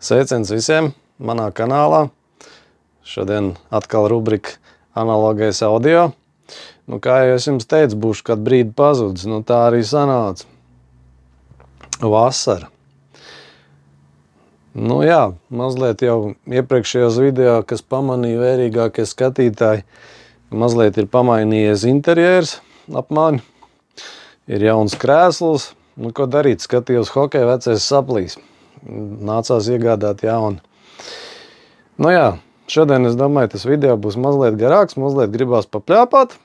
Sveiciens visiem manā kanālā. Šodien atkal rubrika analogais audio. Kā jau es jums teicu, būšu kādu brīdi pazudis. Tā arī sanāca. Vasara. Jā, mazliet jau iepriekšējos video, kas pamanīja vērīgākie skatītāji, mazliet ir pamainījies interjers ap mani. Ir jauns krēsls. Ko darīt? Skatījos hokeju, vecais saplīs. Nācās iegādāt jaunu. Jā, šodien es domāju, tas video būs mazliet garāks, mazliet gribās papļāpāt.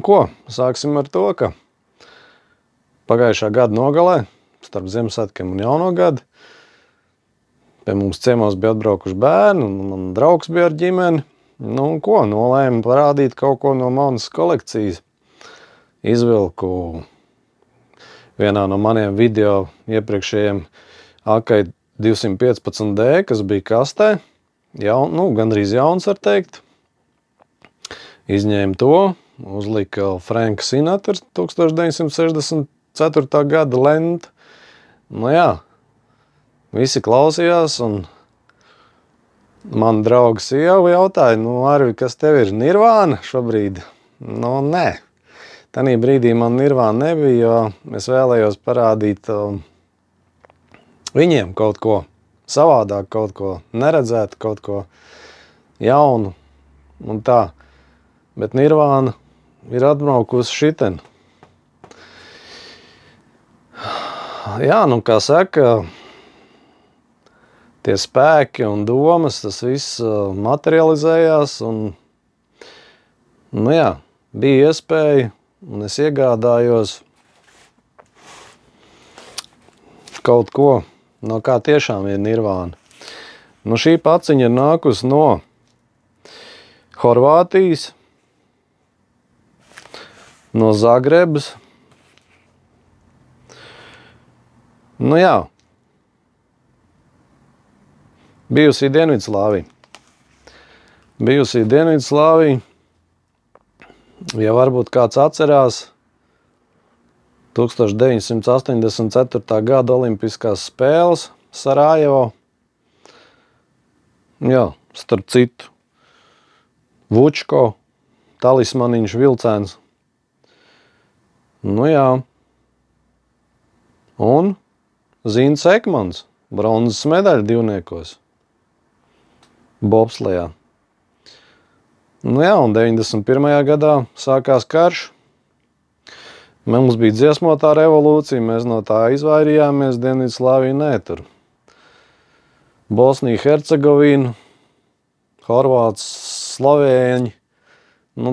Ko? Sāksim ar to, ka pagājušā gada nogalē, starp Ziemassvētkiem un Jauno gadu, pie mums ciemos bija atbraukuši bērni, un man draugs bija ar ģimeni. Nolēmu parādīt kaut ko no manas kolekcijas. Izvilku vienā no maniem video iepriekšējiem Akai 215D, kas bija kastē. Gandrīz jauns, var teikt. Izņēmu to, uzlika Franka Sinatra 1964. gada lenta. Visi klausījās, un man drauga sieva jautāja, Arvi, kas tev ir, Nirvāna šobrīd? Nē. Tanī brīdī man Nirvāna nebija, jo es vēlējos parādīt viņiem kaut ko savādāk, kaut ko neredzētu, kaut ko jaunu un tā. Bet Nirvāna ir atbraukusi šiten. Kā saka, tie spēki un domas, tas viss materializējās un, bija iespēja. Un es iegādājos kaut ko, no kā tiešām ir Nirvāna. Šī paciņa ir nākusi no Horvātijas, no Zagrebas. Bijusī Dienvidslāvija. Ja varbūt kāds atcerās 1984. gada olimpiskās spēles Sarajevo. Starp citu, Vučko, talismaniņš vilcēns. Un Zīns Ekmans, bronzas medaļa divniekos, bobslejā. Un 91. gadā sākās karš. Mums bija dziesmotā revolūcija, mēs no tā izvairījāmies, Dienvidslāvija nē, tur. Bosnija, Hercegovina, Horvāts, Slovēņi,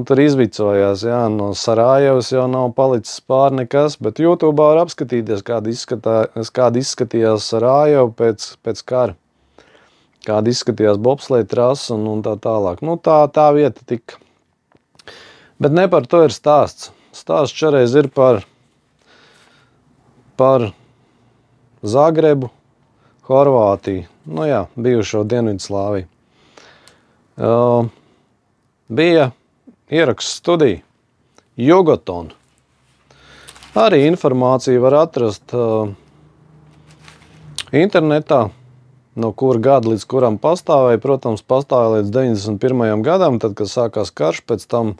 tur izvicojās, no Sarajevas jau nav palicis pār nekas, bet YouTube var apskatīties, kāda izskatījās Sarajeva pēc kara. Kāda izskatījās bobsleja trasa un tā tālāk. Tā vieta tika. Bet ne par to ir stāsts. Stāsts šoreiz ir par Zagrebu, Horvātiju. Bijušo Dienvidslāviju. Bija ieraksts studija Jugoton. Arī informāciju var atrast internetā. No kura gada līdz kuram pastāvēja. Protams, pastāvēja līdz 91. gadam, tad, kad sākās karš, pēc tam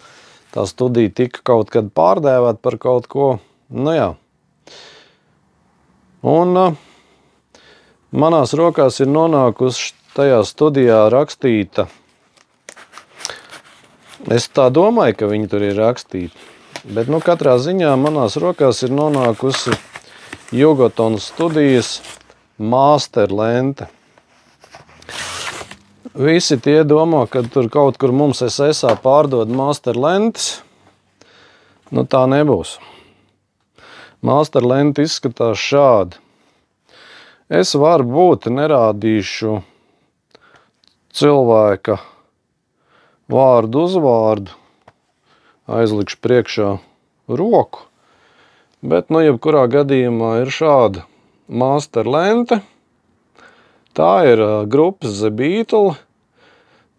tā studija tika kaut kad pārdēvēta par kaut ko. Un manās rokās ir nonākusi tajā studijā rakstīta. Es tā domāju, ka viņi tur ir rakstīti. Bet, katrā ziņā manās rokās ir nonākusi Jugoton studijas master lente. Visi tie domā, ka tur kaut kur mums SSā pārdod master lentes. Tā nebūs. Master lente izskatās šādi. Es varbūt nerādīšu cilvēka vārdu uzvārdu. Aizlikšu priekšā roku. Bet, jebkurā gadījumā ir šāda master lente. Tā ir grupas The Beatles,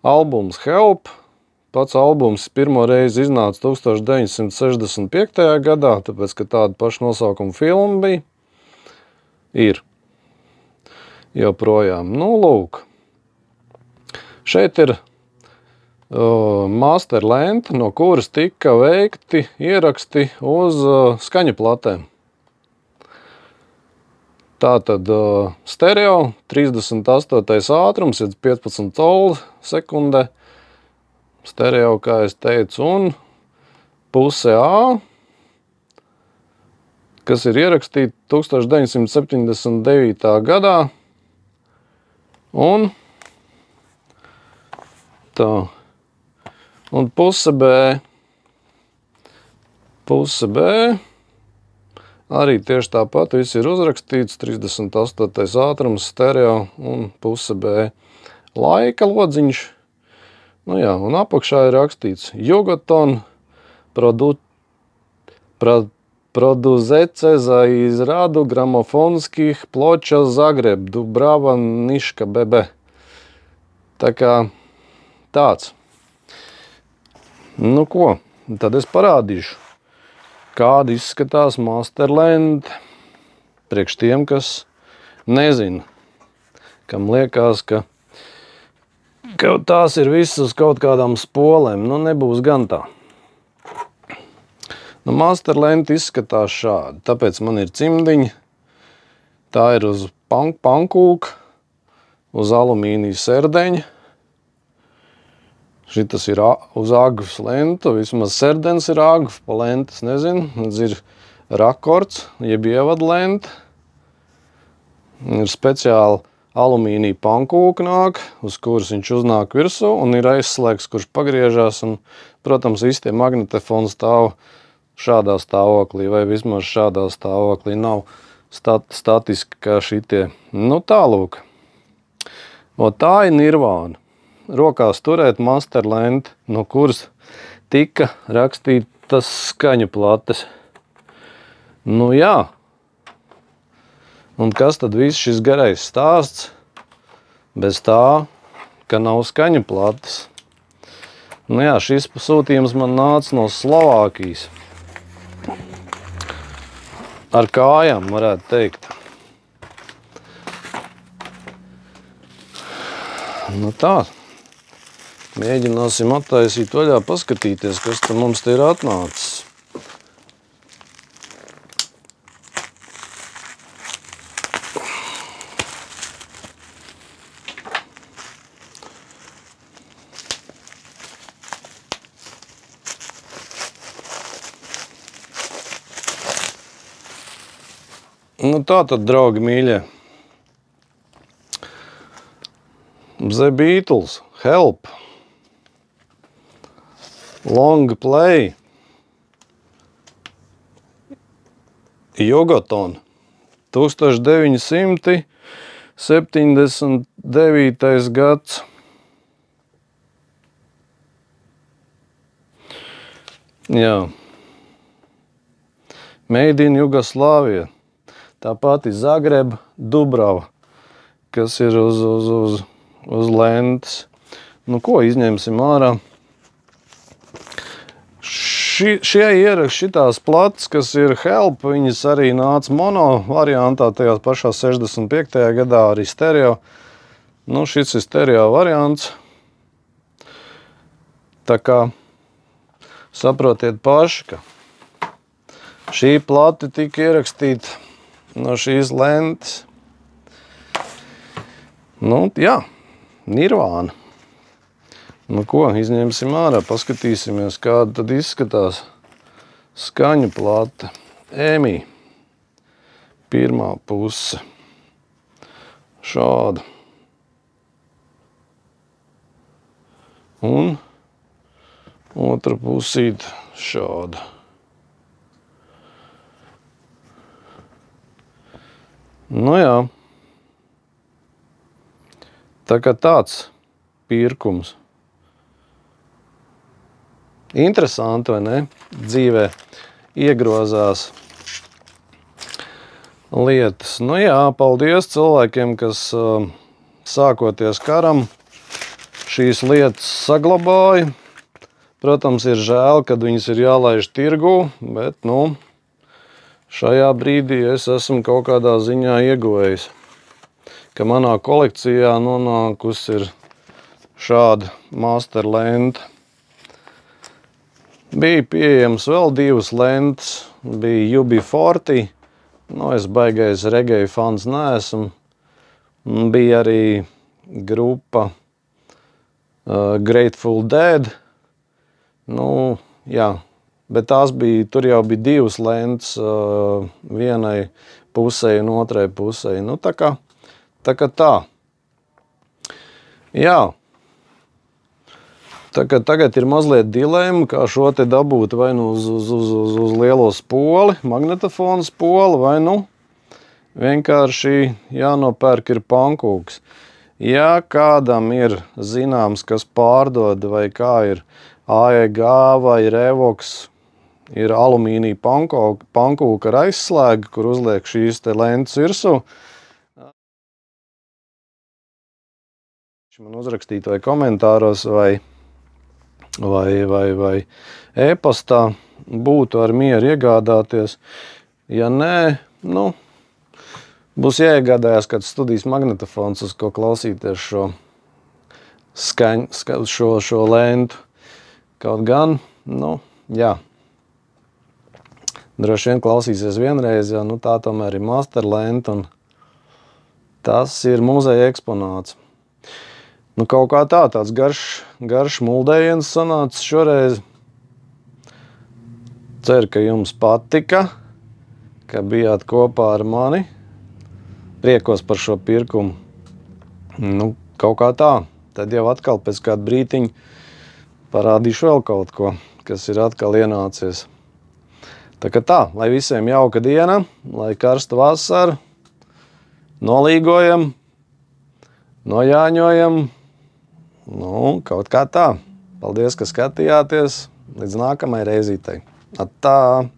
albums Help. Pats albums pirmo reizi iznāca 1965. gadā, tāpēc, ka tāda paša nosaukuma filma bija. joprojām. Nu, lūk. Šeit ir master lente, no kuras tika veikti ieraksti uz skaņu platēm. Tātad stereo 38. ātrums ir 15 toli sekundē. Stereo, kā es teicu, un puse A, kas ir ierakstīta 1979. gadā. Un tā. Un puse B. Puse B. Arī tieši tāpat viss ir uzrakstīts. 38. ātrums stereo un puse B. Laika lodziņš. Nu jā, un apakšā ir rakstīts Jugoton produzece za izradu gramofonskih ploča Zagreb, Dubrava, Niška, BB. Tā kā tāds. Nu ko, tad es parādīšu, kāda izskatās master lente. Priekš tiem, kas nezina, kam liekas, ka tās ir visas uz kaut kādām spolēm. Nu, nebūs gan tā. Nu, master lente izskatās šādi. Tāpēc man ir cimdiņi. Tā ir uz pankūka, uz alumīnija serdeņa. Šitas ir uz agvas lentu. Vismaz serdens ir agva, pa lentas nezinu. Tad ir rakords, jeb ievada lente. Ir speciāli alumīnija pankūka nāk, uz kuras viņš uznāk virsū, un ir aizslēgs, kurš pagriežās. Un, protams, visi tie magnetofoni stāv šādā stāvoklī, vai vismaz šādā stāvoklī. Nav statiski kā šitie. Nu tālūk. O tā ir Nirvāna. Rokās turēt master lente, no kuras tika rakstītas skaņu plates. Nu jā. Un kas tad viss šis garais stāsts? Bez tā, ka nav skaņu plates. Nu jā, šis pasūtījums man nāca no Slovākijas. Ar kājām, varētu teikt. Nu tā. Mēģināsim attaisīt vaļā, paskatīties, kas te mums te ir atnācis. Nu tā tad, draugi mīļie. The Beatles, Help, Long Play, Jugoton, 1979. gads. Jā. Made in Jugoslavija. Tāpat ir Zagreba, Dubrava, kas ir uz lentes. Nu ko, izņemsim ārā. Šie ieraksti, šitās plates, kas ir Help, viņas arī nāca mono variantā, tajā pašā 65. gadā arī stereo. Nu, šis ir stereo variants. Tā kā saprotiet paši, ka šī plate tika ierakstīta no šīs lentes. Nu, jā, Nirvāna. Nu ko, izņemsim ārā, paskatīsimies, kāda tad izskatās skaņu plate. EMI. Pirmā puse. Šāda. Un otra pusīte šāda. Nu jā. Tā kā tāds pirkums. Interesanti, vai ne? Dzīvē iegrozās lietas. Nu jā, paldies cilvēkiem, kas sākoties karam šīs lietas saglabāja. Protams, ir žēl, kad viņas ir jālaiž tirgū, bet, nu, šajā brīdī es esmu kaut kādā ziņā ieguvējis. ka manā kolekcijā nonākusi ir šāda master lenta. Bija pieejams vēl 2 lentas, bija UB40, es baigais reggae fans neesmu. Bija arī grupa Grateful Dead, jā, bet tur jau bija 2 lentas vienai pusei un otrai pusei, tā kā tā. Jā. Tagad ir mazliet dilemma, kā šo te dabūt vai uz lielo spoli, magnetofonu spoli, vai vienkārši jānopērk ir pankūks. Ja kādam ir zināms, kas pārdod vai kā ir AEG vai Revox, ir alumīnija pankūka ar aizslēgu, kur uzliek šīs te lentas virsū. Man uzrakstīt vai komentāros vai e-pastā, būtu ar mieru iegādāties. Ja nē, būs jāiegādājās kāds studijas magnetofons, uz ko klausīties šo lentu. Kaut gan, jā. Droši vien klausīsies vienreiz, jo tā tomēr ir master lenta, un tas ir muzeja eksponāts. Kaut kā tāds garš muldējiens sanāca šoreiz. Ceru, ka jums patika, ka bijāt kopā ar mani. Priekos par šo pirkumu. Kaut kā tā. Tad jau atkal pēc kāda brītiņa parādīšu vēl kaut ko, kas ir atkal ienācies. Tā kā tā, lai visiem jauka diena, lai karsta vasara, nolīgojam, nojāņojam. Kaut kā tā. Paldies, ka skatījāties. Līdz nākamai reizītei. Atā!